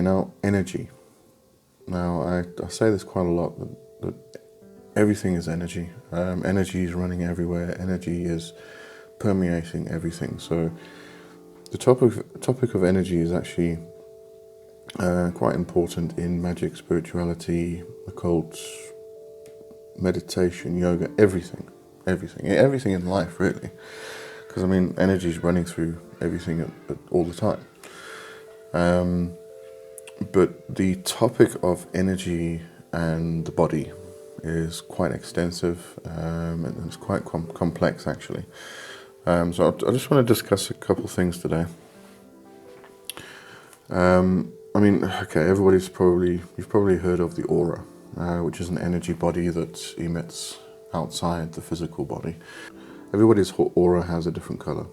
now energy. Now I say this quite a lot, that everything is energy. Energy is running everywhere. Energy is permeating everything. So the topic of energy is actually quite important in magic, spirituality, occult, meditation, yoga, everything in life, really. Because I mean, energy is running through everything all the time. But the topic of energy and the body is quite extensive, and it's quite complex, actually. So I just want to discuss a couple things today. I mean, okay, you've probably heard of the aura, which is an energy body that emits outside the physical body. Everybody's aura has a different color.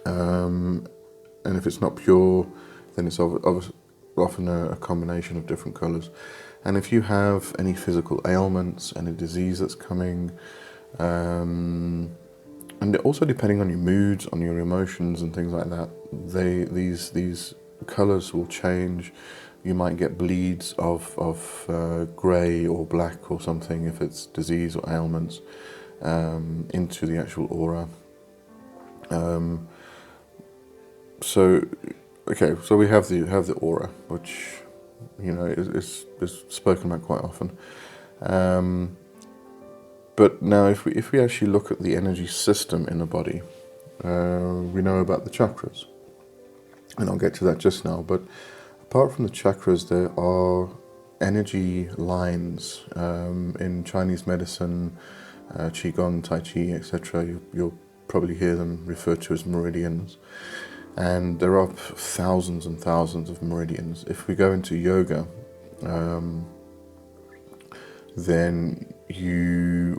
And if it's not pure, then it's often a combination of different colors. And if you have any physical ailments, any disease that's coming, and also depending on your moods, on your emotions and things like that, these colors will change. You might get bleeds of grey or black or something if it's disease or ailments into the actual aura. So we have the aura, which is spoken about quite often. But now, if we actually look at the energy system in the body, we know about the chakras, and I'll get to that just now. But apart from the chakras, there are energy lines in Chinese medicine, Qigong, Tai Chi, etc. You'll probably hear them referred to as meridians. And there are thousands and thousands of meridians. If we go into yoga, then they're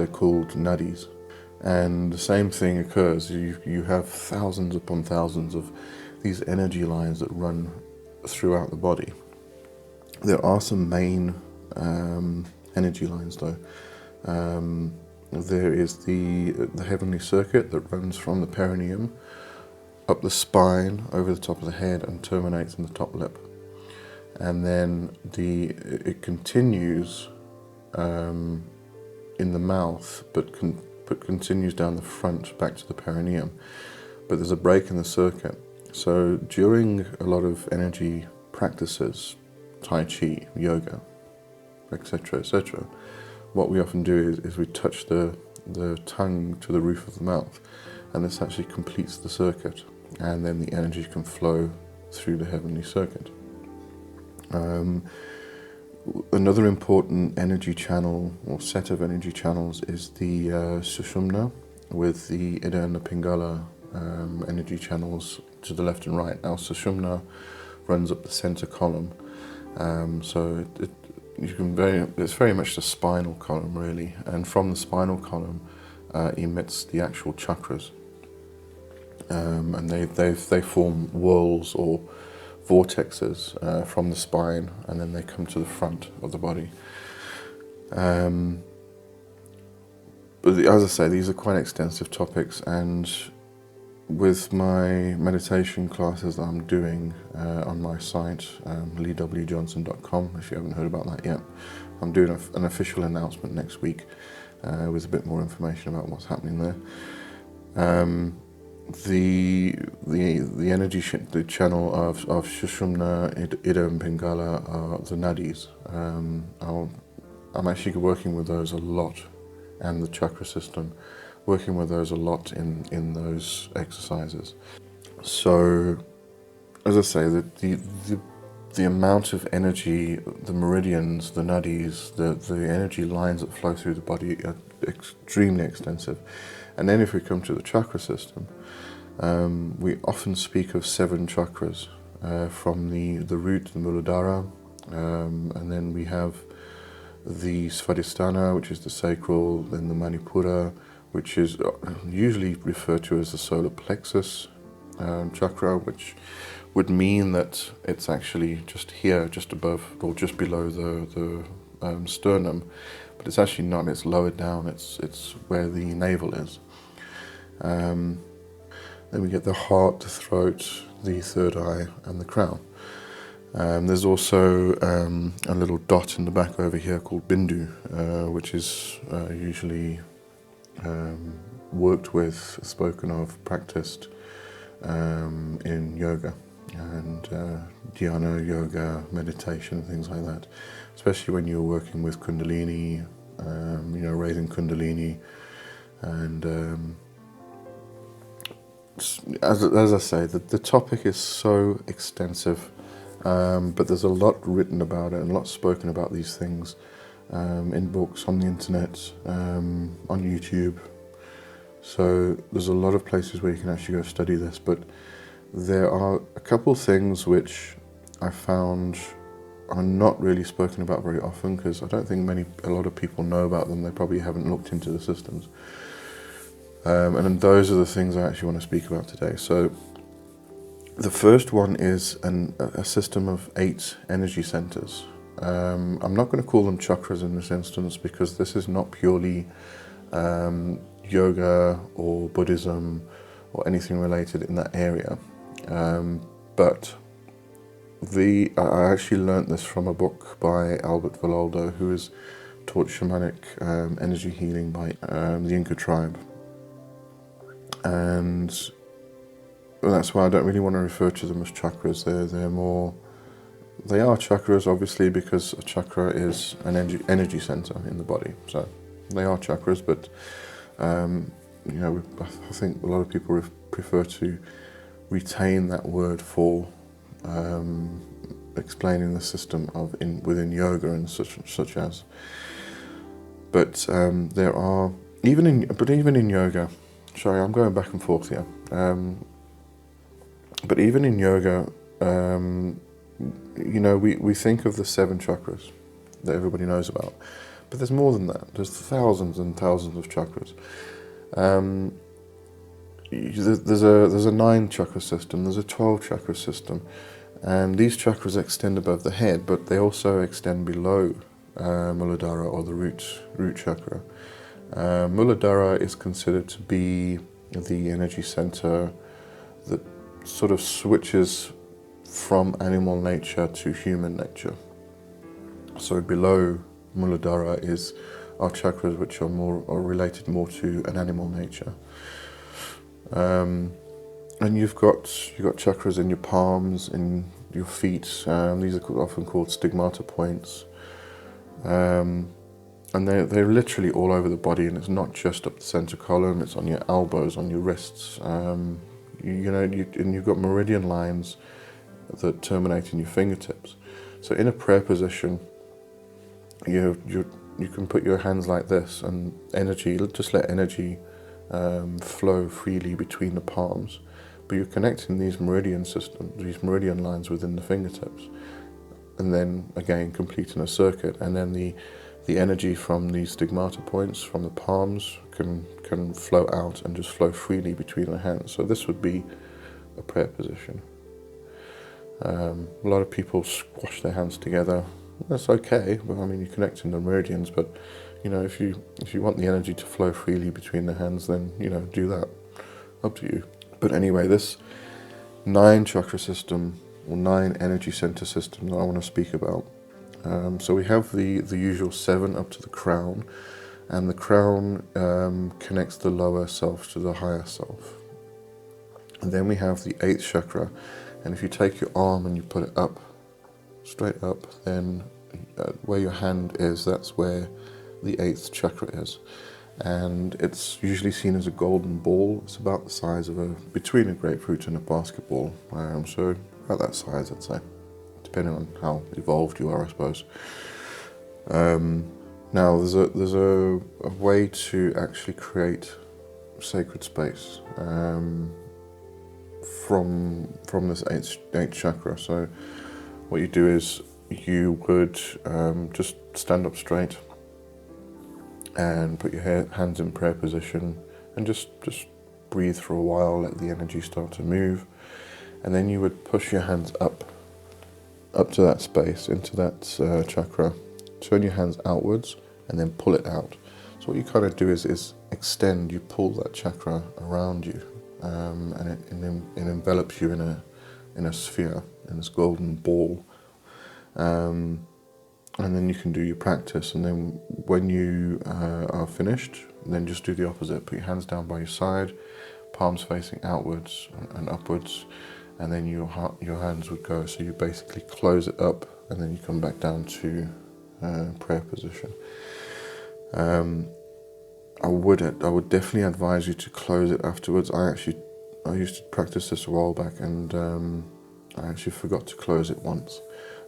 called nadis. And the same thing occurs. You have thousands upon thousands of these energy lines that run throughout the body. There are some main energy lines, though. There is the heavenly circuit that runs from the perineum up the spine, over the top of the head, and terminates in the top lip. And then it continues in the mouth, but continues down the front back to the perineum. But there's a break in the circuit. So during a lot of energy practices, Tai Chi, yoga, etc., what we often do is we touch the tongue to the roof of the mouth, and this actually completes the circuit, and then the energy can flow through the heavenly circuit. Another important energy channel or set of energy channels is the Sushumna, with the Ida and the Pingala energy channels to the left and right. Now Sushumna runs up the center column, so it's very much the spinal column, really, and from the spinal column emits the actual chakras, and they form whorls or vortexes from the spine, and then they come to the front of the body. But as I say, these are quite extensive topics, and with my meditation classes that I'm doing on my site, leewjohnson.com, if you haven't heard about that yet, I'm doing an official announcement next week with a bit more information about what's happening there. The energy the channel of Sushumna, Ida and Pingala are the nadis. I'm actually working with those a lot, and the chakra system, working with those a lot in those exercises. So, as I say, the amount of energy, the meridians, the nadis, the energy lines that flow through the body are extremely extensive. And then if we come to the chakra system, we often speak of 7 chakras, from the root, the Muladhara, and then we have the Svadhisthana, which is the sacral, then the Manipura, which is usually referred to as the solar plexus chakra, which would mean that it's actually just here, just above or just below the sternum, but it's actually not. It's lower down. It's where the navel is. Then we get the heart, the throat, the third eye, and the crown. There's also a little dot in the back over here called Bindu, which is usually worked with, spoken of, practiced in yoga and dhyana yoga, meditation, things like that. Especially when you're working with Kundalini, raising Kundalini, and as I say, the topic is so extensive, but there's a lot written about it and a lot spoken about these things in books, on the internet, on YouTube. So there's a lot of places where you can actually go study this, but there are a couple things which I found are not really spoken about very often, because I don't think a lot of people know about them. They probably haven't looked into the systems. And those are the things I actually want to speak about today. So the first one is a system of 8 energy centers. I'm not going to call them chakras in this instance, because this is not purely yoga or Buddhism or anything related in that area. But I actually learnt this from a book by Albert Valoldo, who has taught shamanic energy healing by the Inca tribe. And that's why I don't really want to refer to them as chakras. They are chakras, obviously, because a chakra is an energy center in the body. So they are chakras, but I think a lot of people prefer to retain that word for explaining the system within yoga and such as. But there are even in yoga. Sorry, I'm going back and forth here. But even in yoga, we think of the 7 chakras that everybody knows about, but there's more than that. There's thousands and thousands of chakras. There's a 9 chakra system. There's a 12 chakra system, and these chakras extend above the head, but they also extend below Muladhara, or the root chakra. Muladhara is considered to be the energy center that sort of switches from animal nature to human nature. So below Muladhara is our chakras, which are related more to an animal nature. And you've got chakras in your palms, in your feet. These are often called stigmata points. And they're literally all over the body, and it's not just up the center column, it's on your elbows, on your wrists. And you've got meridian lines that terminate in your fingertips. So in a prayer position, you can put your hands like this, and just let energy flow freely between the palms. But you're connecting these meridian lines within the fingertips, and then again completing a circuit, and then the energy from these stigmata points, from the palms, can flow out and just flow freely between the hands. So this would be a prayer position. A lot of people squash their hands together. That's okay, but I mean, you're connecting the meridians, but if you want the energy to flow freely between the hands, then do that. Up to you. But anyway, this 9 chakra system, or 9 energy center system that I want to speak about. So we have the usual 7 up to the crown, and the crown connects the lower self to the higher self. And then we have the 8th chakra, and if you take your arm and you put it up, straight up, then where your hand is, that's where the 8th chakra is. And it's usually seen as a golden ball. It's about the size of between a grapefruit and a basketball. So about that size, I'd say, depending on how evolved you are, I suppose. Now, there's a way to actually create sacred space from this 8th chakra. So what you do is you would just stand up straight and put your hands in prayer position, and just breathe for a while, let the energy start to move, and then you would push your hands up to that space, into that chakra, turn your hands outwards, and then pull it out. So what you kind of do is extend, you pull that chakra around you, and it envelops you in in a sphere, in this golden ball. And then you can do your practice, and then when you are finished, then just do the opposite. Put your hands down by your side, palms facing outwards and upwards, and then your hands would go, so you basically close it up, and then you come back down to prayer position. I would definitely advise you to close it afterwards. I used to practice this a while back, and I actually forgot to close it once.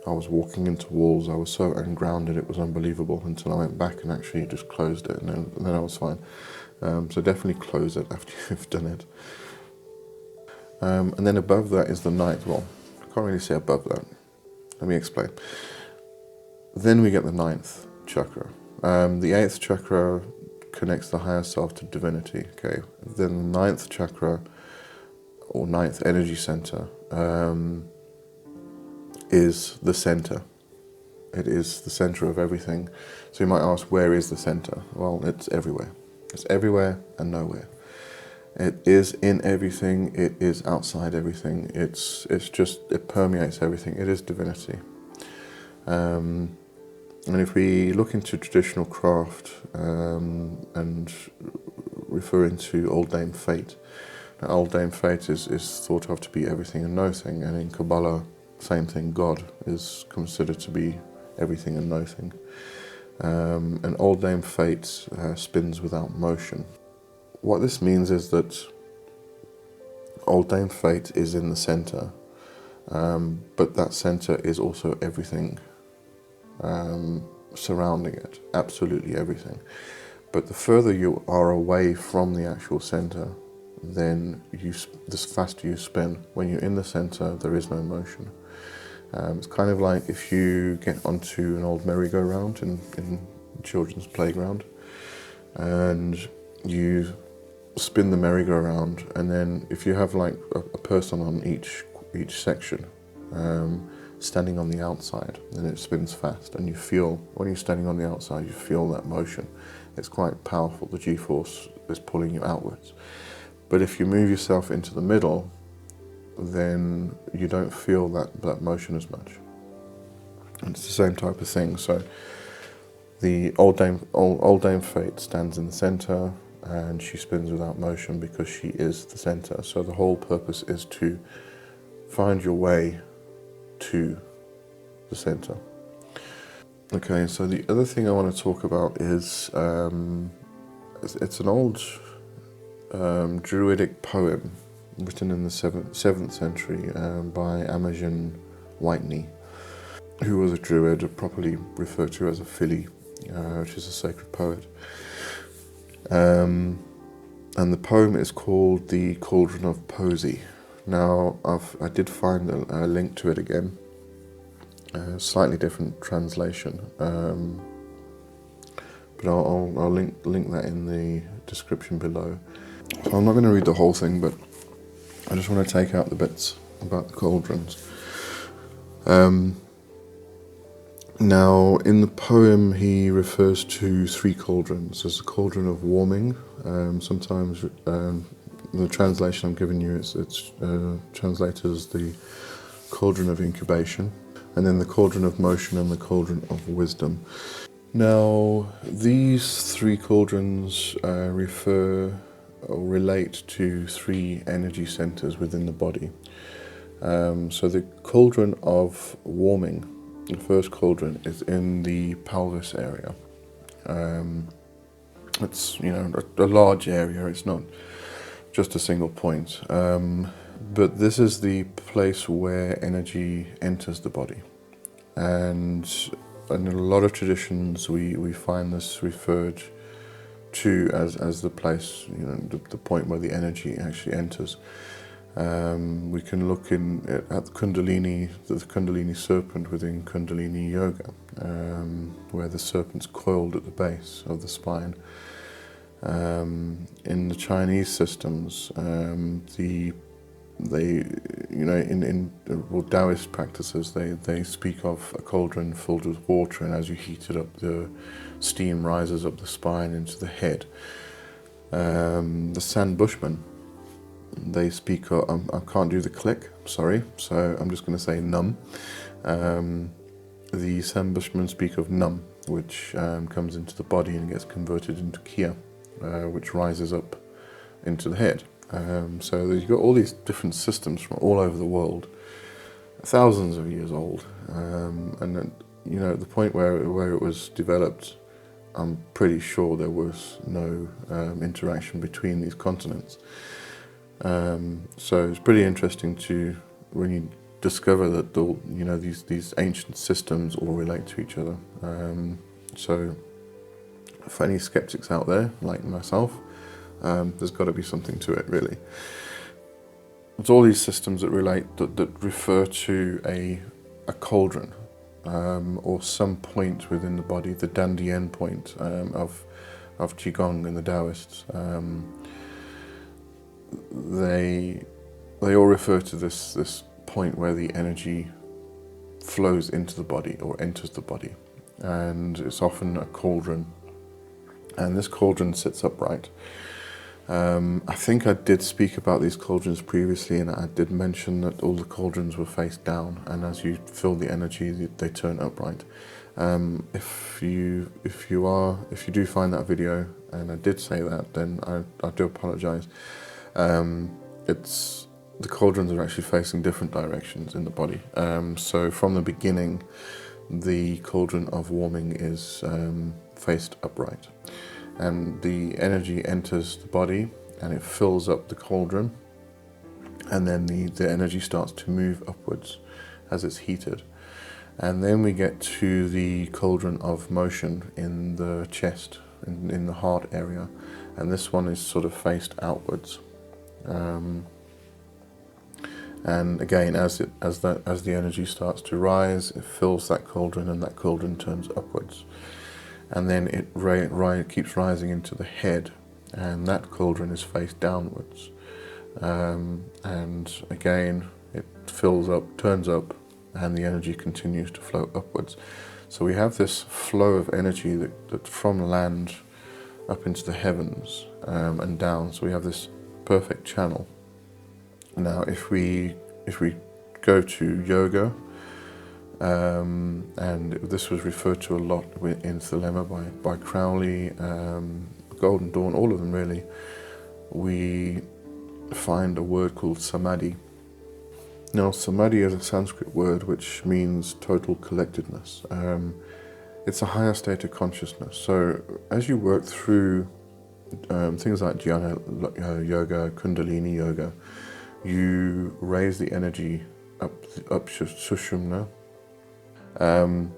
I was walking into walls, I was so ungrounded, it was unbelievable, until I went back and actually just closed it, and then I was fine. So definitely close it after you've done it. And then above that is the ninth. Well, I can't really say above that. Let me explain. Then we get the ninth chakra. The eighth chakra connects the higher self to divinity. Okay. Then the ninth chakra, or ninth energy center, is the center. It is the center of everything. So you might ask, where is the center? Well, it's everywhere. It's everywhere and nowhere. It is in everything. It is outside everything. It permeates everything. It is divinity. And if we look into traditional craft and referring to Old Dame Fate, now Old Dame Fate is thought of to be everything and nothing, and in Kabbalah, same thing. God is considered to be everything and nothing. And Old Dame Fate spins without motion. What this means is that Old Dame Fate is in the center, but that center is also everything surrounding it, absolutely everything. But the further you are away from the actual center, then the faster you spin. When you're in the center, there is no motion. It's kind of like if you get onto an old merry-go-round in children's playground, and you spin the merry-go-round, and then if you have like a person on each section standing on the outside, then it spins fast, and you feel, when you're standing on the outside, you feel that motion. It's quite powerful. The G-force is pulling you outwards. But if you move yourself into the middle, then you don't feel that motion as much. And it's the same type of thing. So the Old Dame Fate stands in the center, and she spins without motion because she is the center. So the whole purpose is to find your way to the center. Okay, so the other thing I want to talk about is it's an old Druidic poem written in the 7th century by Amergin White-knee, who was a Druid, properly referred to as a Fili, which is a sacred poet. And the poem is called the Cauldron of Posie. Now, I did find a link to it again, a slightly different translation, but I'll link that in the description below. So I'm not going to read the whole thing, but I just want to take out the bits about the cauldrons. Now, in the poem, he refers to 3 cauldrons. There's the Cauldron of Warming. Sometimes the translation I'm giving you, it's translated as the Cauldron of Incubation, and then the Cauldron of Motion and the Cauldron of Wisdom. Now, these 3 cauldrons refer or relate to 3 energy centers within the body. So the Cauldron of Warming, the first cauldron, is in the pelvis area. It's a large area. It's not just a single point, but this is the place where energy enters the body, and in a lot of traditions we find this referred to as the place, the point where the energy actually enters. We can look at the Kundalini Serpent within Kundalini Yoga, where the serpent's coiled at the base of the spine. In the Chinese systems, in Taoist practices, they speak of a cauldron filled with water, and as you heat it up, the steam rises up the spine into the head. The San Bushmen they speak of, I can't do the click, sorry, so I'm just going to say num. The Sambushmen speak of num, which comes into the body and gets converted into kia, which rises up into the head. So you've got all these different systems from all over the world, thousands of years old, and then, you know, at the point where it was developed, I'm pretty sure there was no interaction between these continents. So it's pretty interesting when you discover that these ancient systems all relate to each other. So for any skeptics out there like myself, there's got to be something to it, really. It's all these systems that relate that refer to a cauldron, or some point within the body, the Dandian point of Qigong and the Taoists. They all refer to this point where the energy flows into the body or enters the body, and it's often a cauldron, and this cauldron sits upright. I think I did speak about these cauldrons previously, and I did mention that all the cauldrons were face down, and as you feel the energy, they turn upright. If you do find that video, and I did say that, then I do apologise. The cauldrons are actually facing different directions in the body. So from the beginning, the Cauldron of Warming is faced upright, and the energy enters the body and it fills up the cauldron, and then the energy starts to move upwards as it's heated. And then we get to the Cauldron of Motion in the chest, in the heart area, and this one is sort of faced outwards. And again, as the energy starts to rise, it fills that cauldron, and that cauldron turns upwards. And then it keeps rising into the head, and that cauldron is faced downwards. And again, it fills up, turns up, and the energy continues to flow upwards. So we have this flow of energy that from land up into the heavens and down. So we have this perfect channel. Now, if we go to yoga, and this was referred to a lot in Thelema by Crowley, Golden Dawn, all of them really, we find a word called Samadhi. Now, Samadhi is a Sanskrit word which means total collectedness. It's a higher state of consciousness. So as you work through things like Jnana yoga, Kundalini yoga, you raise the energy up Sushumna, and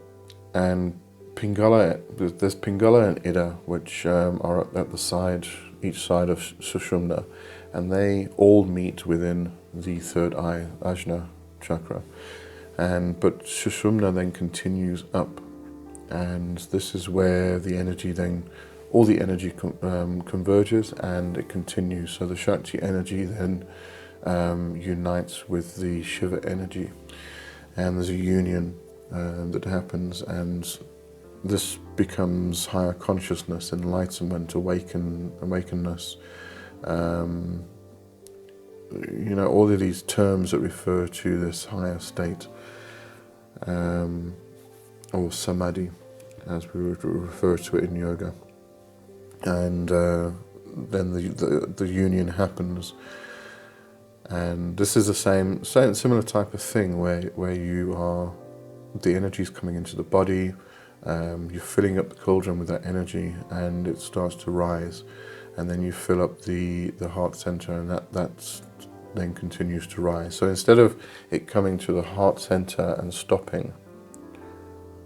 Pingala. There's Pingala and Ida, which are at the side, each side of Sushumna, and they all meet within the third eye, Ajna chakra. But Sushumna then continues up, and this is where the energy all the energy converges, and it continues. So the Shakti energy then unites with the Shiva energy, and there's a union that happens, and this becomes higher consciousness, enlightenment, awakenness. All of these terms that refer to this higher state, or samadhi, as we would refer to it in yoga. And then the union happens. And this is the similar type of thing where you are, the energy is coming into the body, you're filling up the cauldron with that energy, and it starts to rise, and then you fill up the heart center, and that then continues to rise. So instead of it coming to the heart center and stopping,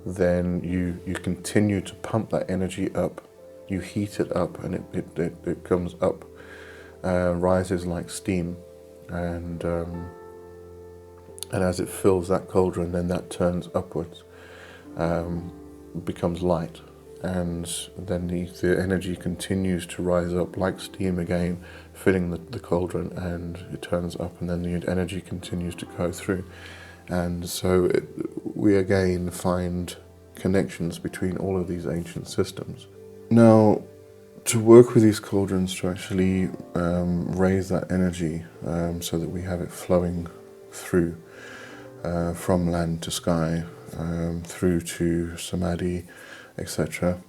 then you continue to pump that energy up, you heat it up, and it comes up, rises like steam. And as it fills that cauldron, then that turns upwards, becomes light, and then the energy continues to rise up like steam again, filling the cauldron, and it turns up, and then the energy continues to go through. And so we again find connections between all of these ancient systems. Now, to work with these cauldrons, to actually raise that energy so that we have it flowing through from land to sky, through to Samadhi, etc.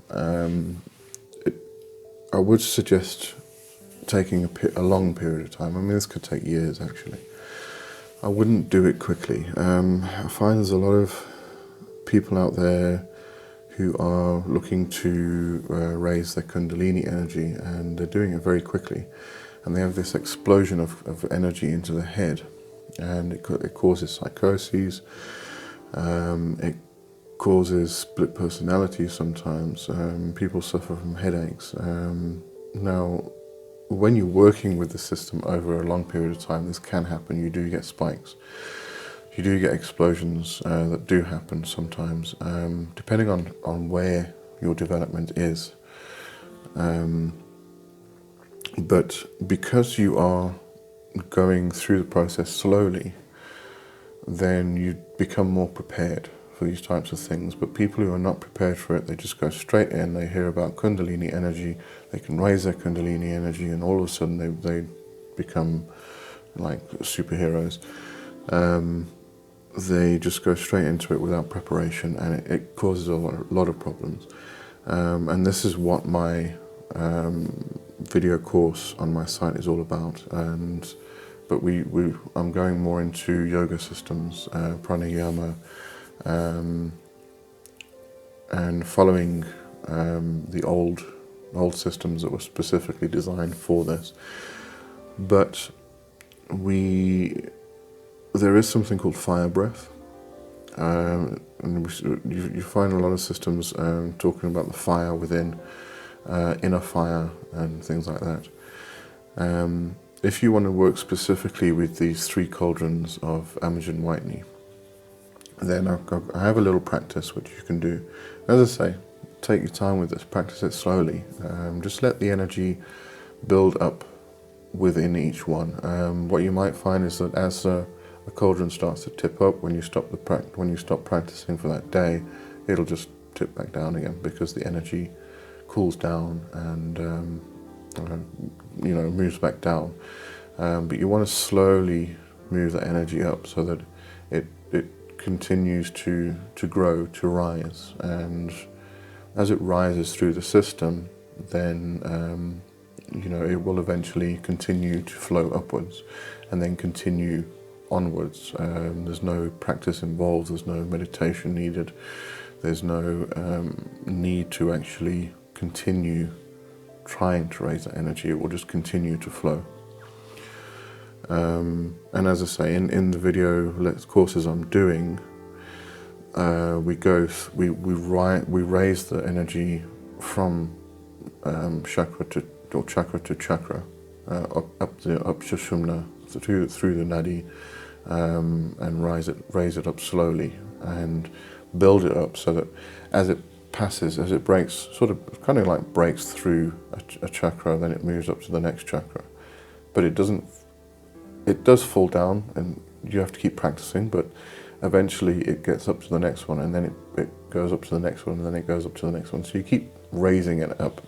I would suggest taking a long period of time. I mean, this could take years actually. I wouldn't do it quickly. I find there's a lot of people out there who are looking to raise their Kundalini energy, and they're doing it very quickly, and they have this explosion of energy into the head, and it causes psychoses, it causes split personalities sometimes, people suffer from headaches. Now, when you're working with the system over a long period of time, this can happen. You do get spikes. You do get explosions that do happen sometimes, depending on where your development is. But because you are going through the process slowly, then you become more prepared for these types of things. But people who are not prepared for it, they just go straight in, they hear about Kundalini energy, they can raise their Kundalini energy, and all of a sudden they become like superheroes. They just go straight into it without preparation, and it causes a lot of problems. And this is what my video course on my site is all about. But I'm going more into yoga systems, pranayama, and following the old systems that were specifically designed for this. But there is something called fire breath, and you find a lot of systems talking about the fire within, inner fire and things like that. If you want to work specifically with these 3 cauldrons of Amergin White-knee, then I have a little practice which you can do. As I say, take your time with this, practice it slowly. Just let the energy build up within each one. What you might find is that as a cauldron starts to tip up, when you stop practicing for that day, it'll just tip back down again, because the energy cools down and moves back down. But you want to slowly move that energy up so that it continues to grow, to rise, and as it rises through the system, then it will eventually continue to flow upwards and then continue onwards. There's no practice involved, there's no meditation needed, there's no need to actually continue trying to raise that energy. It will just continue to flow. And as I say, in the video courses I'm doing, we raise the energy from chakra to chakra, up Sushumna through the nadi, and raise it up slowly and build it up so that as it passes, as it breaks, kind of like breaks through a chakra, then it moves up to the next chakra. But it does fall down, and you have to keep practicing, but eventually it gets up to the next one, and then it goes up to the next one, and then it goes up to the next one. So you keep raising it up.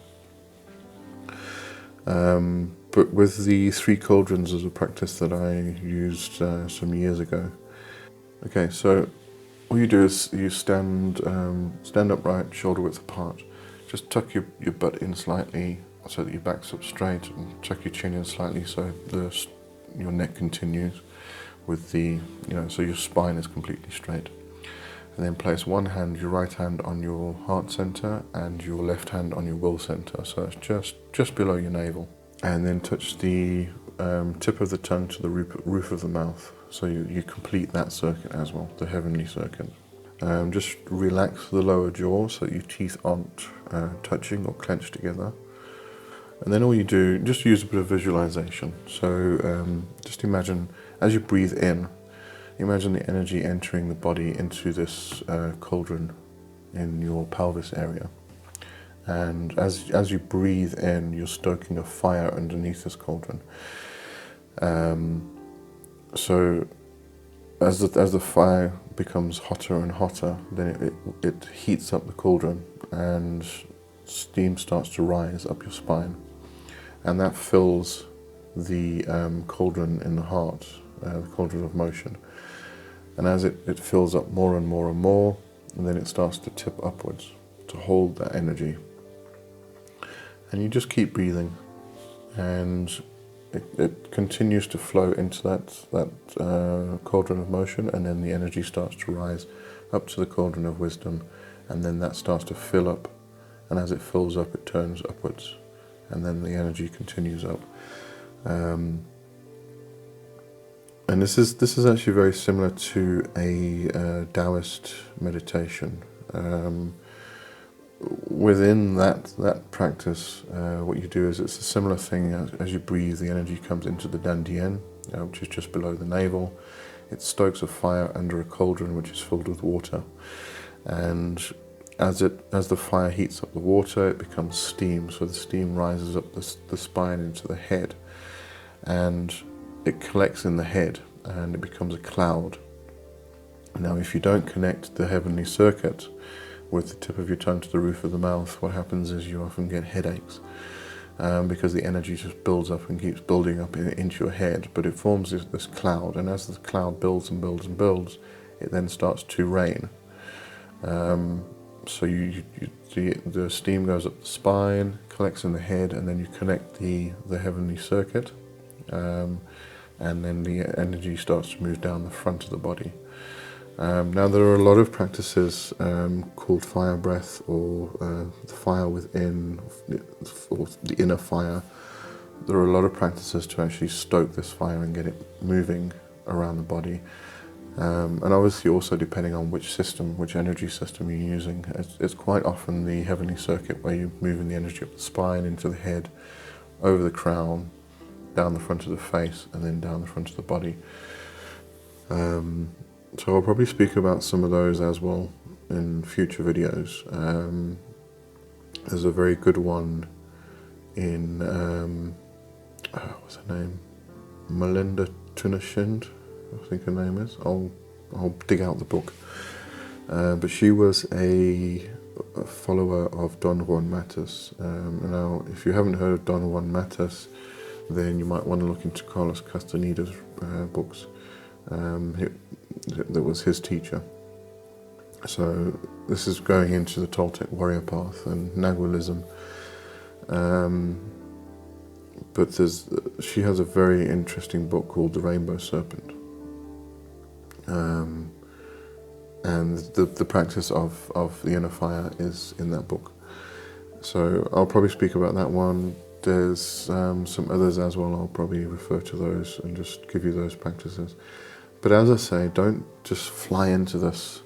But with the 3 cauldrons as a practice that I used some years ago. Okay, so all you do is you stand upright, shoulder width apart. Just tuck your butt in slightly so that your back's up straight, and tuck your chin in slightly so your neck continues with so your spine is completely straight. And then place one hand, your right hand, on your heart center and your left hand on your will center, so it's just below your navel. And then touch the tip of the tongue to the roof of the mouth, so you complete that circuit as well, the heavenly circuit. Just relax the lower jaw so that your teeth aren't touching or clenched together. And then all you do, just use a bit of visualization. So just imagine, as you breathe in, imagine the energy entering the body into this cauldron in your pelvis area. And as you breathe in, you're stoking a fire underneath this cauldron. So as the fire becomes hotter and hotter, then it heats up the cauldron, and steam starts to rise up your spine, and that fills the cauldron in the heart, the cauldron of motion. And as it fills up more and more and more, and then it starts to tip upwards to hold that energy. And you just keep breathing, and it continues to flow into that cauldron of motion, and then the energy starts to rise up to the cauldron of wisdom, and then that starts to fill up, and as it fills up it turns upwards, and then the energy continues up. And this is actually very similar to a Taoist meditation. Within that practice, what you do is it's a similar thing. As you breathe, the energy comes into the dantian, which is just below the navel. It stokes a fire under a cauldron which is filled with water, and as the fire heats up the water, it becomes steam. So the steam rises up the spine into the head, and it collects in the head, and it becomes a cloud. Now, if you don't connect the heavenly circuit with the tip of your tongue to the roof of the mouth, what happens is you often get headaches, because the energy just builds up and keeps building up into your head, but it forms this cloud, and as the cloud builds and builds and builds, it then starts to rain. So the steam goes up the spine, collects in the head, and then you connect the heavenly circuit, and then the energy starts to move down the front of the body. Now, there are a lot of practices called fire breath, or the fire within, or the inner fire. There are a lot of practices to actually stoke this fire and get it moving around the body. And obviously also depending on which energy system you're using. It's quite often the heavenly circuit where you're moving the energy up the spine, into the head, over the crown, down the front of the face, and then down the front of the body. So I'll probably speak about some of those as well in future videos. There's a very good one in, what's her name? Melinda Tunashind, I think her name is. I'll dig out the book. But she was a follower of Don Juan Matus. Now, if you haven't heard of Don Juan Matus, then you might want to look into Carlos Castaneda's books. That was his teacher. So this is going into the Toltec warrior path and Nagualism. But she has a very interesting book called The Rainbow Serpent. And the practice of the inner fire is in that book. So I'll probably speak about that one. There's some others as well. I'll probably refer to those and just give you those practices. But as I say, don't just fly into this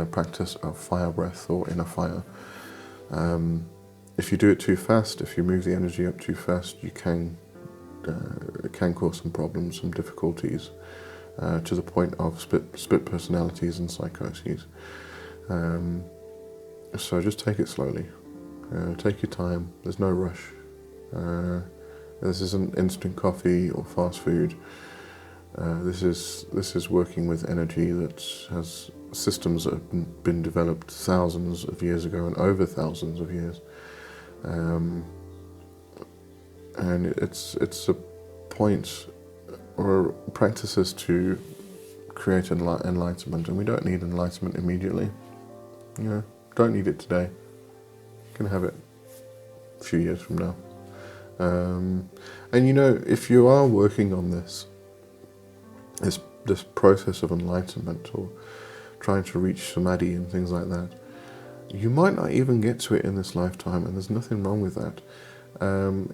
practice of fire breath or inner fire. If you do it too fast, if you move the energy up too fast, it can cause some problems, some difficulties, to the point of split personalities and psychoses. So just take it slowly. Take your time. There's no rush. This isn't instant coffee or fast food. This is working with energy that has systems that have been developed thousands of years ago and over thousands of years, and it's a point or practices to create enlightenment, and we don't need enlightenment immediately. Don't need it today. You can have it a few years from now. And if you are working on this process of enlightenment, or trying to reach Samadhi and things like that, you might not even get to it in this lifetime, and there's nothing wrong with that.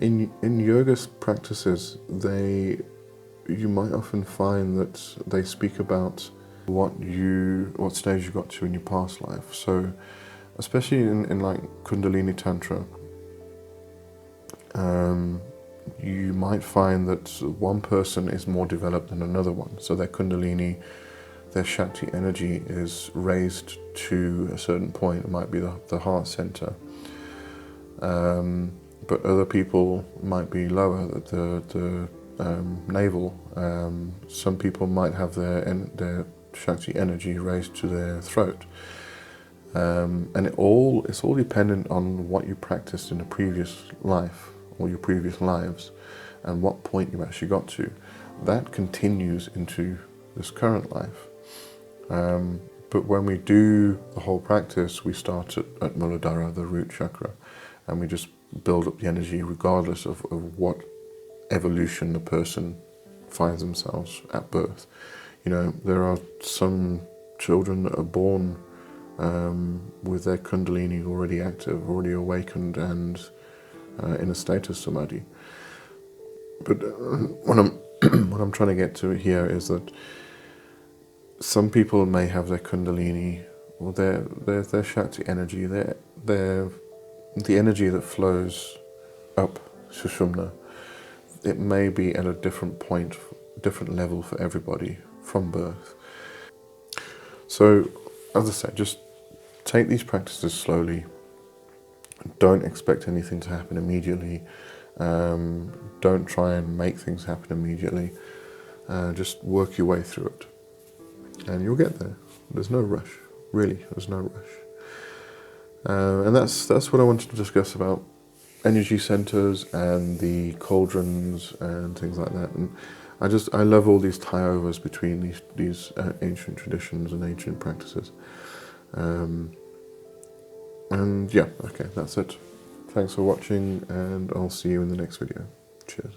In yoga practices, you might often find that they speak about what stage you got to in your past life. So, especially in like Kundalini Tantra, you might find that one person is more developed than another one. So their Kundalini, their Shakti energy is raised to a certain point. It might be the heart center. But other people might be lower, the navel. Some people might have their Shakti energy raised to their throat. And it's all dependent on what you practiced in a previous life or your previous lives, and what point you actually got to. That continues into this current life. But when we do the whole practice, we start at Muladhara, the root chakra, and we just build up the energy regardless of what evolution the person finds themselves at birth. You know, there are some children that are born with their Kundalini already active, already awakened, and in a state of Samadhi. But what I'm trying to get to here is that some people may have their Kundalini or their Shakti energy, the energy that flows up Sushumna. It may be at a different point, different level for everybody from birth. So, as I said, just take these practices slowly. Don't expect anything to happen immediately. Don't try and make things happen immediately. Just work your way through it. And you'll get there. There's no rush. Really, there's no rush. And that's what I wanted to discuss about energy centers and the cauldrons and things like that. And I love all these tie-overs between these ancient traditions and ancient practices. And yeah, okay, that's it. Thanks for watching, and I'll see you in the next video. Cheers.